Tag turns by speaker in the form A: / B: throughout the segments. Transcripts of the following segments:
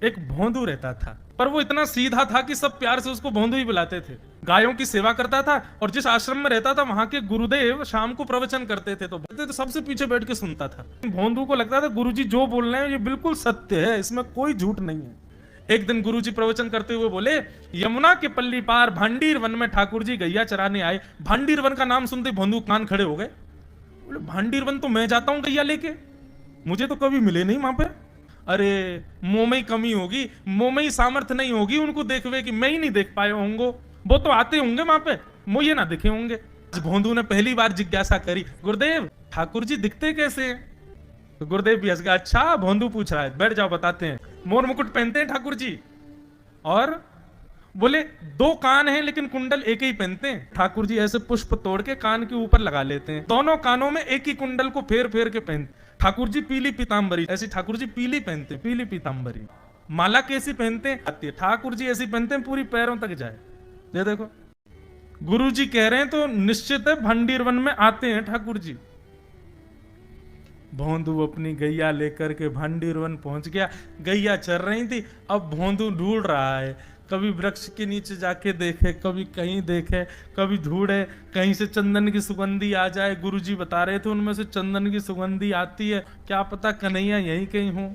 A: एक भोंदू रहता था, पर वो इतना सीधा था कि सब प्यार से उसको भोंदू ही बुलाते थे। गायों की सेवा करता था और जिस आश्रम में रहता था वहां के गुरुदेव शाम को प्रवचन करते थे तो सबसे पीछे बैठ के सुनता था। भोंदू को लगता था गुरुजी जो बोल रहे हैं ये बिल्कुल सत्य है, इसमें कोई झूठ नहीं है। एक दिन गुरुजी प्रवचन करते हुए बोले, यमुना के पल्ली पार भांडीर वन में ठाकुर जी गैया चराने आए। भांडीर वन का नाम सुनते भोंदू कान खड़े हो गए। बोले भांडीर वन तो मैं जाता हूं गैया लेके, मुझे तो कभी मिले नहीं वहां पे। अरे मुंह में ही कमी होगी, मुंह में ही सामर्थ्य नहीं होगी उनको देखवे कि मैं ही नहीं देख पाए होंगे, वो तो आते होंगे वहां पे, मुझे ना दिखे होंगे। भोंदू ने पहली बार जिज्ञासा करी, गुरुदेव ठाकुर जी दिखते कैसे हैं? तो गुरुदेव भी हंस गया, अच्छा भोंदू पूछ रहा है, बैठ जाओ बताते हैं। मोर मुकुट पहनते हैं ठाकुर जी, और बोले दो कान हैं लेकिन कुंडल एक ही पहनते हैं। ठाकुर जी ऐसे पुष्प तोड़ के कान के ऊपर लगा लेते हैं, दोनों कानों में एक ही कुंडल को फेर फेर के पहनते। ठाकुर जी पीली पीतांबरी, ऐसी ठाकुर जी पीली पहनते, पीली पीतांबरी। माला कैसी पहनते हैं आती है, ठाकुर जी ऐसी पहनते हैं पूरी पैरों तक जाए। ये देखो गुरु जी कह रहे हैं तो निश्चित है भंडीर वन में आते हैं ठाकुर जी। भोंदू अपनी गैया लेकर के भंडीर वन पहुंच गया। गैया चर रही थी, अब भोंदू ढूंढ रहा है, कभी वृक्ष के नीचे जाके देखे, कभी कहीं देखे, कभी ढूंढे कहीं से चंदन की सुगंधी आ जाए। गुरुजी बता रहे थे उनमें से चंदन की सुगंधी आती है, क्या पता कन्हैया यहीं कहीं हो।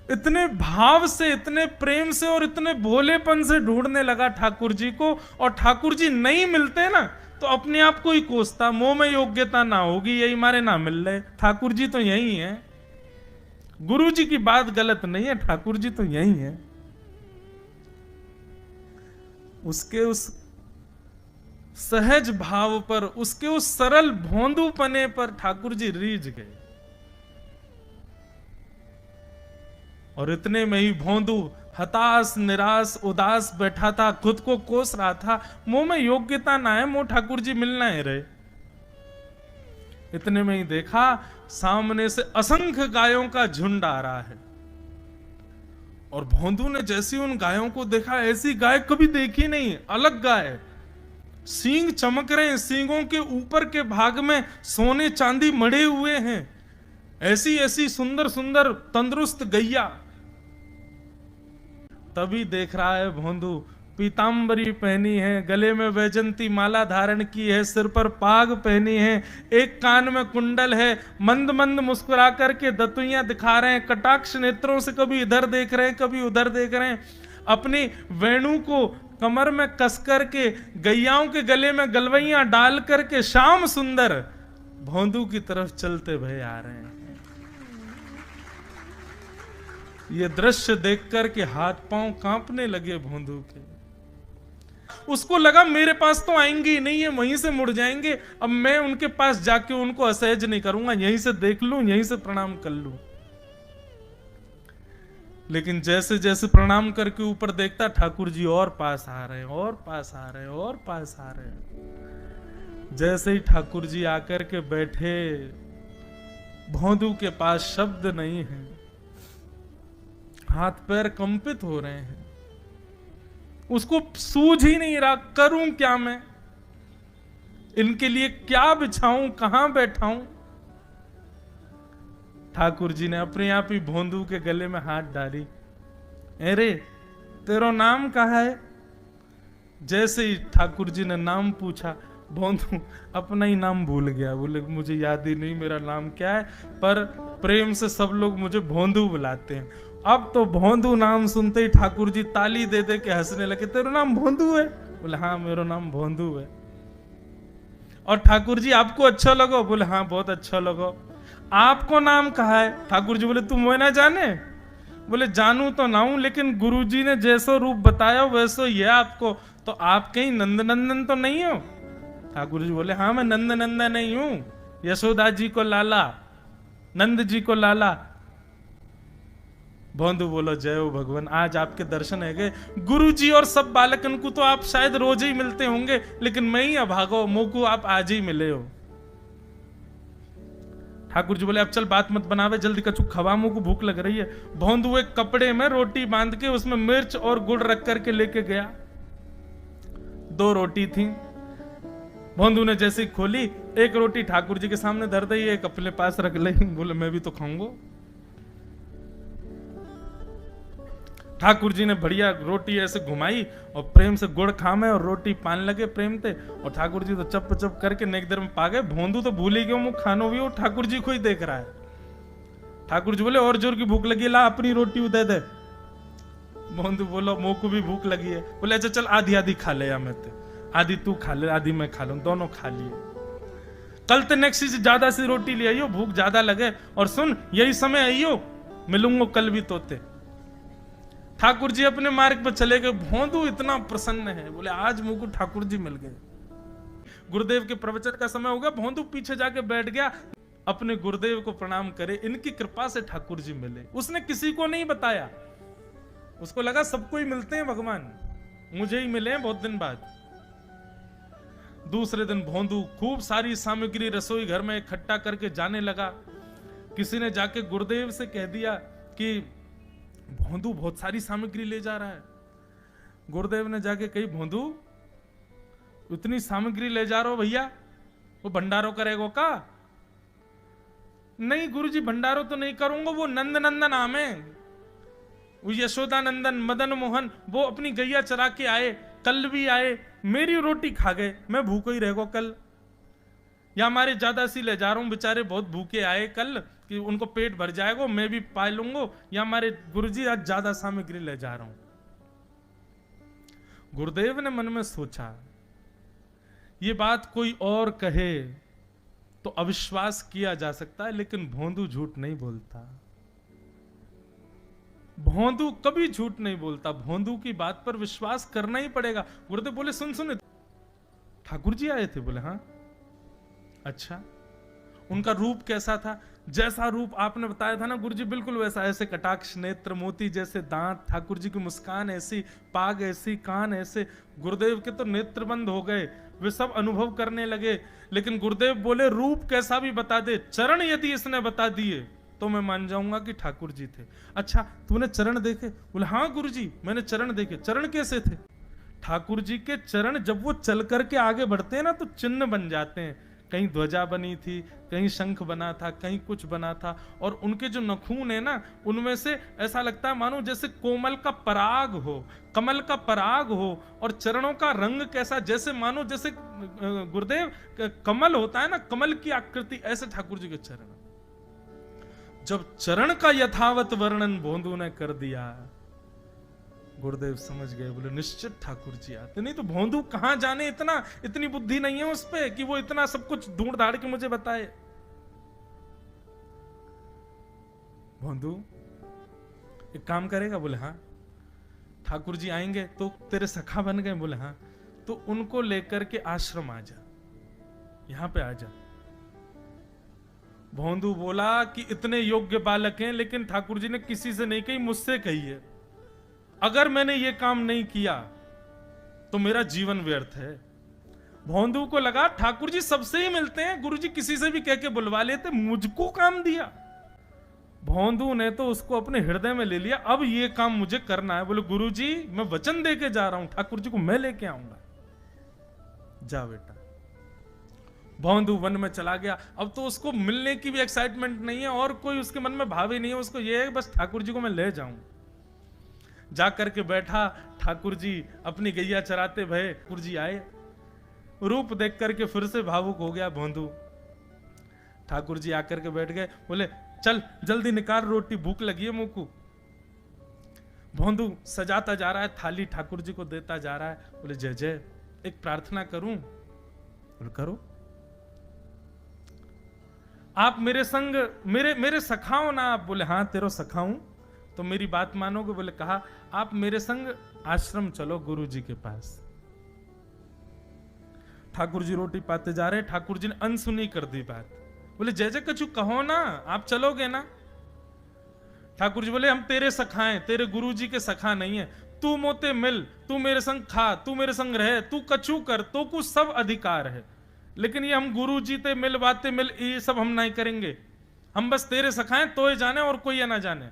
A: इतने भाव से, इतने प्रेम से और इतने भोलेपन से ढूंढने लगा ठाकुर जी को, और ठाकुर जी नहीं मिलते ना तो अपने आप को ही कोसता, मुंह में योग्यता ना होगी यही मारे ना मिल रहे, ठाकुर जी तो यही है। गुरु जी की बात गलत नहीं है, ठाकुर जी तो यही है। उसके उस सहज भाव पर, उसके उस सरल भोंदूपने पर ठाकुर जी रीझ गए। और इतने में ही भोंदू हताश निराश उदास बैठा था, खुद को कोस रहा था, मुंह में योग्यता ना है, मुंह ठाकुर जी मिलना है रहे। इतने में ही देखा सामने से असंख्य गायों का झुंड आ रहा है, और भोंदू ने जैसी उन गायों को देखा, ऐसी गाय कभी देखी नहीं, अलग गाय, सींग चमक रहे हैं, सींगों के ऊपर के भाग में सोने चांदी मढ़े हुए हैं, ऐसी ऐसी सुंदर सुंदर तंदुरुस्त गैया। तभी देख रहा है भोंदू पीतांबरी पहनी है, गले में वैजंती माला धारण की है, सिर पर पाग पहनी है, एक कान में कुंडल है, मंद मंद मुस्कुरा करके दतुइयां दिखा रहे हैं, कटाक्ष नेत्रों से कभी इधर देख रहे हैं कभी उधर देख रहे हैं, अपनी वेणु को कमर में कस करके गैयाओं के गले में गलवैयां डाल करके श्याम सुंदर भोंदू की तरफ चलते भय आ रहे हैं। ये दृश्य देखकर के हाथ पांव कांपने लगे भोंदू के। उसको लगा मेरे पास तो आएंगे ही नहीं, है वहीं से मुड़ जाएंगे, अब मैं उनके पास जाके उनको असहज नहीं करूंगा, यहीं से देख लूं, यहीं से प्रणाम कर लूं। लेकिन जैसे जैसे प्रणाम करके ऊपर देखता, ठाकुर जी और पास आ रहे हैं, और पास आ रहे हैं, और पास आ रहे हैं। जैसे ही ठाकुर जी आकर के बैठे, भोंदू के पास शब्द नहीं है, हाथ पैर कंपित हो रहे हैं, उसको सूझ ही नहीं रहा करूं क्या मैं, इनके लिए क्या बिछाऊं, कहां बैठाऊं। ठाकुर जी ने अपने आप ही भोंदू के गले में हाथ डाली, अरे तेरा नाम कहा है? जैसे ही ठाकुर जी ने नाम पूछा, भोंदू अपना ही नाम भूल गया, बोले मुझे याद ही नहीं मेरा नाम क्या है, पर प्रेम से सब लोग मुझे भोंदू बुलाते हैं। अब तो भोंदू नाम सुनते ही ठाकुर जी ताली दे दे के हंसने लगे, तेरा नाम भोंदू है? बोले हाँ मेरा नाम भोंदू है। और ठाकुर जी आपको अच्छा लगो? बोले हाँ बहुत अच्छा लगो। आपको नाम कहा है? ठाकुर जी बोले तुम वो ना जाने? बोले जानू तो ना हूं, लेकिन गुरु जी ने जैसो रूप बताया वैसो ये आपको, तो आप कहीं नंद नंदन तो नहीं हो? ठाकुर जी बोले हाँ मैं नंद नंदन नहीं हूं, यशोदा जी को लाला, नंद जी को लाला। भोंदू बोलो जय हो भगवान, आज आपके दर्शन है गए। गुरु जी और सब बालकन को तो आप शायद रोज ही मिलते होंगे, लेकिन मैं ही अभागो, मुंह को आप आज ही मिले हो। ठाकुर जी बोले अब चल बात मत बनावे, जल्दी कछु खवा, मुंह को भूख लग रही है। भोंदू एक कपड़े में रोटी बांध के उसमें मिर्च और गुड़ रख करके लेके गया। 2 रोटी थी, भोंदू ने जैसे खोली, एक रोटी ठाकुर जी के सामने धर दी, एक अपने पास रख ली, बोले मैं भी तो खाऊंगा। ठाकुर जी ने बढ़िया रोटी ऐसे घुमाई और प्रेम से गुड़ खामे और रोटी पान लगे प्रेम थे, और ठाकुर जी तो चप चप करके नेक देर में पा गए। भोंदू तो भूल ही गए, मुंह खानो भी वो ठाकुर जी को ही देख रहा है। ठाकुर जी बोले और जोर की भूख लगी, ला अपनी रोटी दे दे। भोंदू बोलो मुंह को भी भूख लगी है। बोले अच्छा चल आधी आधी खा ले, या मैं आधी तू खा ले आधी मैं खा लूं, दोनों खा लिए। कल तो नेक्स्ट से ज्यादा सी रोटी ले आइयो, भूख ज्यादा लगे, और सुन यही समय आइयो, मिलूंगा कल भी तोते। ठाकुर जी अपने मार्ग पर चले गए। भोंदू इतना प्रसन्न है, बोले आज मुझको ठाकुर जी मिल गए। गुरुदेव के प्रवचन का समय हो गया, भोंदू पीछे जाके बैठ गया, अपने गुरुदेव को प्रणाम करे, इनकी कृपा से ठाकुर जी मिले। उसने किसी को नहीं बताया, उसको लगा सबको ही मिलते हैं भगवान, मुझे ही मिले हैं बहुत दिन बाद। दूसरे दिन भोंदू खूब सारी सामग्री रसोई घर में इकट्ठा करके जाने लगा। किसी ने जाके गुरुदेव से कह दिया कि भोंदू बहुत सारी सामग्री ले जा रहा है। गुरुदेव ने जाके कही, भोंदू इतनी सामग्री ले जा रहे हो भैया, वो भंडारो करेगो का? नहीं गुरुजी भंडारो तो नहीं करूंगा, वो नंद नंदन नाम है, वो यशोदा नंदन मदन मोहन, वो अपनी गैया चरा के आए, कल भी आए, मेरी रोटी खा गए, मैं भूखो ही रहेगा कल। या हमारे ज्यादा सी ले जा रहा हूं, बेचारे बहुत भूखे आए कल, कि उनको पेट भर जाएगा, मैं भी पा लूंगा, या हमारे गुरुजी आज ज्यादा सामग्री ले जा रहा हूं। गुरुदेव ने मन में सोचा, ये बात कोई और कहे तो अविश्वास किया जा सकता है, लेकिन भोंदू झूठ नहीं बोलता। भोंदू कभी झूठ नहीं बोलता, भोंदू की बात पर विश्वास करना ही पड़ेगा। गुरुदेव बोले सुन सुन, ठाकुर जी आए थे? बोले हाँ। अच्छा, उनका रूप कैसा था? जैसा रूप आपने बताया था ना गुरुजी, बिल्कुल वैसा, ऐसे कटाक्ष नेत्र, मोती जैसे दांत, ठाकुर जी की मुस्कान ऐसी, पाग ऐसी, कान ऐसे। गुरुदेव के तो नेत्र बंद हो गए, वे सब अनुभव करने लगे। लेकिन गुरुदेव बोले रूप कैसा भी बता दे, चरण यदि इसने बता दिए तो मैं मान जाऊंगा कि ठाकुर जी थे। अच्छा तूने चरण देखे? बोले हाँ गुरुजी मैंने चरण देखे। चरण कैसे थे? ठाकुर जी के चरण जब वो चल करके आगे बढ़ते हैं ना तो चिन्ह बन जाते हैं। कहीं ध्वजा बनी थी, कहीं शंख बना था, कहीं कुछ बना था, और उनके जो नखून है ना उनमें से ऐसा लगता है मानो जैसे कोमल का पराग हो, कमल का पराग हो। और चरणों का रंग कैसा, जैसे मानो जैसे गुरुदेव कमल होता है ना, कमल की आकृति, ऐसे ठाकुर जी के चरण। जब चरण का यथावत वर्णन भोंदू ने कर दिया, गुरुदेव समझ गए, बोले निश्चित ठाकुर जी आते। नहीं तो भोंदू कहां जाने, इतनी बुद्धि नहीं है उस पे कि वो इतना सब कुछ ढूंढ धाड़ के मुझे बताए। भोंदू एक काम करेगा? बोले हाँ। ठाकुर जी आएंगे तो तेरे सखा बन गए? बोले हाँ। तो उनको लेकर के आश्रम आ जा, यहां पे आ जा। भोंदू बोला कि इतने योग्य बालक हैं, लेकिन ठाकुर जी ने किसी से नहीं कही, मुझसे कही है। अगर मैंने ये काम नहीं किया तो मेरा जीवन व्यर्थ है। भोंदू को लगा ठाकुर जी सबसे ही मिलते हैं, गुरु जी किसी से भी कह के बुलवा लेते, मुझको काम दिया। भोंदू ने तो उसको अपने हृदय में ले लिया, अब ये काम मुझे करना है। बोले गुरु जी मैं वचन दे के जा रहा हूं, ठाकुर जी को मैं लेके आऊंगा। जा बेटा। भोंदू वन में चला गया। अब तो उसको मिलने की भी एक्साइटमेंट नहीं है और कोई उसके मन में भाव ही नहीं है, उसको ये है बस ठाकुर जी को मैं ले जाऊं। जाकर के बैठा, ठाकुर जी अपनी गैया चराते भये, ठाकुर जी आए, रूप देख करके फिर से भावुक हो गया भोंदू। ठाकुर जी आकर के बैठ गए, बोले चल जल्दी निकाल रोटी, भूख लगी है मुंह को। भोंदू सजाता जा रहा है थाली, ठाकुर जी को देता जा रहा है। बोले जय जय, एक प्रार्थना करूं? बोले करो। आप मेरे संग मेरे सखा हो ना आप? बोले हाँ तेरो सखा हूं, तो मेरी बात मानोगे? बोले कहा, आप मेरे संग आश्रम चलो गुरु जी के पास। ठाकुर जी रोटी पाते जा रहे, ठाकुर जी ने अनसुनी कर दी बात। बोले जय जय कछु कहो ना, आप चलोगे ना? ठाकुर जी बोले हम तेरे सखा हैं, तेरे गुरु जी के सखा नहीं है। तू मोते मिल, तू मेरे संग खा, तू मेरे संग रहे, तू कछु कर, तो कुछ सब अधिकार है, लेकिन ये हम गुरु जी ते मिल बातें मिल ये सब हम नहीं करेंगे। हम बस तेरे सखाएं तो ये जाने और कोई ये ना जाने।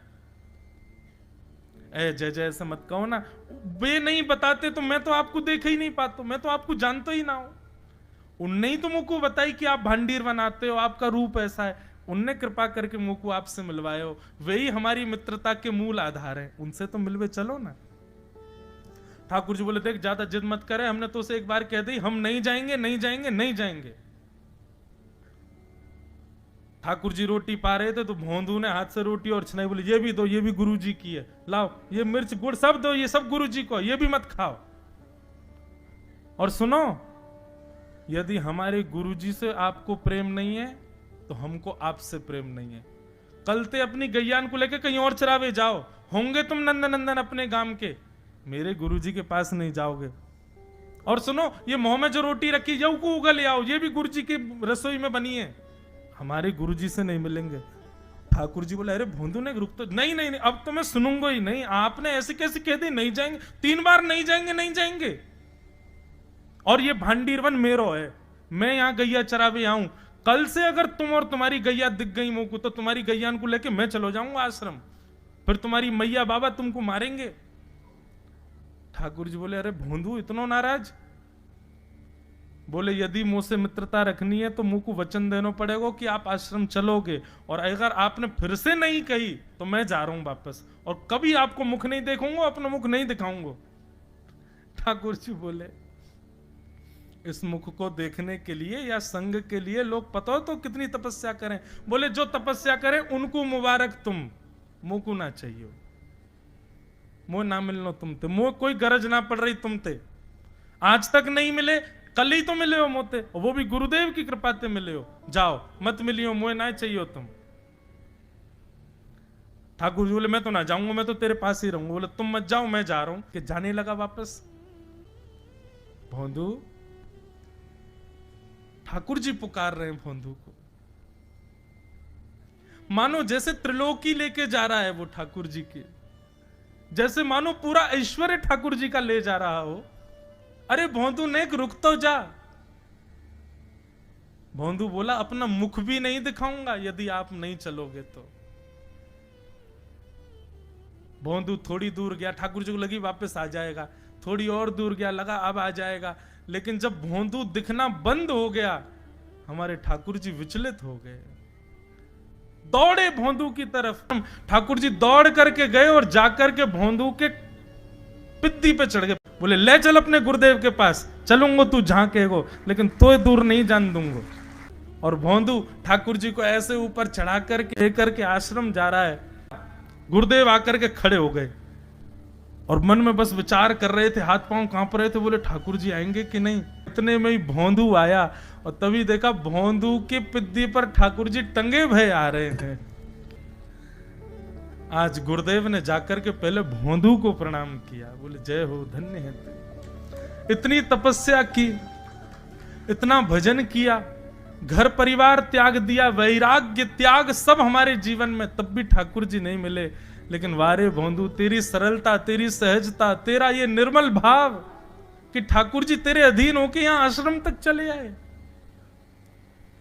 A: ए जय जय ऐसे मत कहो ना, वे नहीं बताते तो मैं तो आपको देख ही नहीं पाता, मैं तो आपको जानता ही ना हूं। उनने ही तो मुझको बताई कि आप भांडीर बनाते हो, आपका रूप ऐसा है। उनने कृपा करके मुंह को आपसे मिलवाए हो, वही हमारी मित्रता के मूल आधार है, उनसे तो मिलवे चलो ना। ठाकुर जी बोले देख ज्यादा जिद मत करे, हमने तो उसे एक बार कह दी हम नहीं जाएंगे नहीं जाएंगे नहीं जाएंगे। ठाकुर जी रोटी पा रहे थे तो भोंदू ने हाथ से रोटी और छनाई, बोले ये भी दो, ये भी गुरु जी की है, लाओ ये मिर्च गुड़ सब दो, ये सब गुरु जी को, ये भी मत खाओ। और सुनो, यदि हमारे गुरु जी से आपको प्रेम नहीं है तो हमको आपसे प्रेम नहीं है। कल ते अपनी गैयान को लेकर कहीं और चरावे जाओ, होंगे तुम नंदन नंदन अपने गांव के, मेरे गुरु जी के पास नहीं जाओगे। और सुनो, ये मुंह में जो रोटी रखी जाओ को उगल आओ, ये भी गुरु जी की रसोई में बनी है, हमारे गुरु जी से नहीं मिलेंगे। ठाकुर जी बोले अरे भोंदू ने रुक तो, नहीं नहीं नहीं अब तो मैं सुनूंगा ही नहीं, आपने ऐसे कैसे कह दी नहीं जाएंगे, 3 बार नहीं जाएंगे नहीं जाएंगे। और ये भांडीरवन मेरो है, मैं यहां गैया चरावे आऊं, कल से अगर तुम और तुम्हारी गैया दिख गई मुंह को तो तुम्हारी गैयान को लेके मैं चलो जाऊंगा आश्रम, फिर तुम्हारी मैया बाबा तुमको मारेंगे। ठाकुर जी बोले अरे भोंदू इतना नाराज? बोले यदि मुंह से मित्रता रखनी है तो मुंह को वचन देना पड़ेगा कि आप आश्रम चलोगे, और अगर आपने फिर से नहीं कही तो मैं जा रहा हूं वापस, और कभी आपको मुख नहीं देखूंगा, अपना मुख नहीं दिखाऊंगा। ठाकुर जी बोले इस मुख को देखने के लिए या संग के लिए लोग पता हो तो कितनी तपस्या करें। बोले जो तपस्या करें उनको मुबारक, तुम मुंह को ना चाहिए, मुंह ना मिलनो तुमते, मुंह कोई गरज ना पड़ रही तुमते, आज तक नहीं मिले कल ही तो मिले हो मोते, वो भी गुरुदेव की कृपा से मिले हो, जाओ मत मिलियो, मुझे ना चाहिए तुम। ठाकुर जी बोले मैं तो ना जाऊंगा, मैं तो तेरे पास ही रहूंगा। बोले तुम मत जाओ मैं जा रहा हूं। कि जाने लगा वापस। भोंदू, ठाकुर जी पुकार रहे हैं भोंदू को, मानो जैसे त्रिलोकी लेके जा रहा है वो ठाकुर जी के, जैसे मानो पूरा ऐश्वर्य ठाकुर जी का ले जा रहा हो। अरे भोंदू ने रुक तो जा। भोंदू बोला अपना मुख भी नहीं दिखाऊंगा यदि आप नहीं चलोगे तो। भोंदू थोड़ी दूर गया, ठाकुर जी को लगी वापस आ जाएगा, थोड़ी और दूर गया, लगा अब आ जाएगा, लेकिन जब भोंदू दिखना बंद हो गया हमारे ठाकुर जी विचलित हो गए, दौड़े भोंदू की तरफ। ठाकुर जी दौड़ करके गए और जाकर के भोंदू के पिद्दी पे चढ़ गए। बोले ले चल अपने गुरुदेव के पास, चलूंगा तू जहां कहेगो, लेकिन तो दूर नहीं जान दूंगा। और भोंदू ठाकुर जी को ऐसे ऊपर चढ़ा करके लेकर के आश्रम जा रहा है। गुरुदेव आकर के खड़े हो गए और मन में बस विचार कर रहे थे, हाथ पांव कांप रहे थे, बोले ठाकुर जी आएंगे कि नहीं। इतने में ही भोंदू आया और तभी देखा भोंदू के पिद्दी पर ठाकुर जी टंगे भय आ रहे हैं। आज गुरुदेव ने जाकर के पहले भोंदू को प्रणाम किया, बोले जय हो, धन्य है तू। इतनी तपस्या की, इतना भजन किया, घर परिवार त्याग दिया, वैराग्य त्याग सब हमारे जीवन में, तब भी ठाकुर जी नहीं मिले। लेकिन वारे भोंदू, तेरी सरलता, तेरी सहजता, तेरा ये निर्मल भाव कि ठाकुर जी तेरे अधीन होके यहां आश्रम तक चले आए।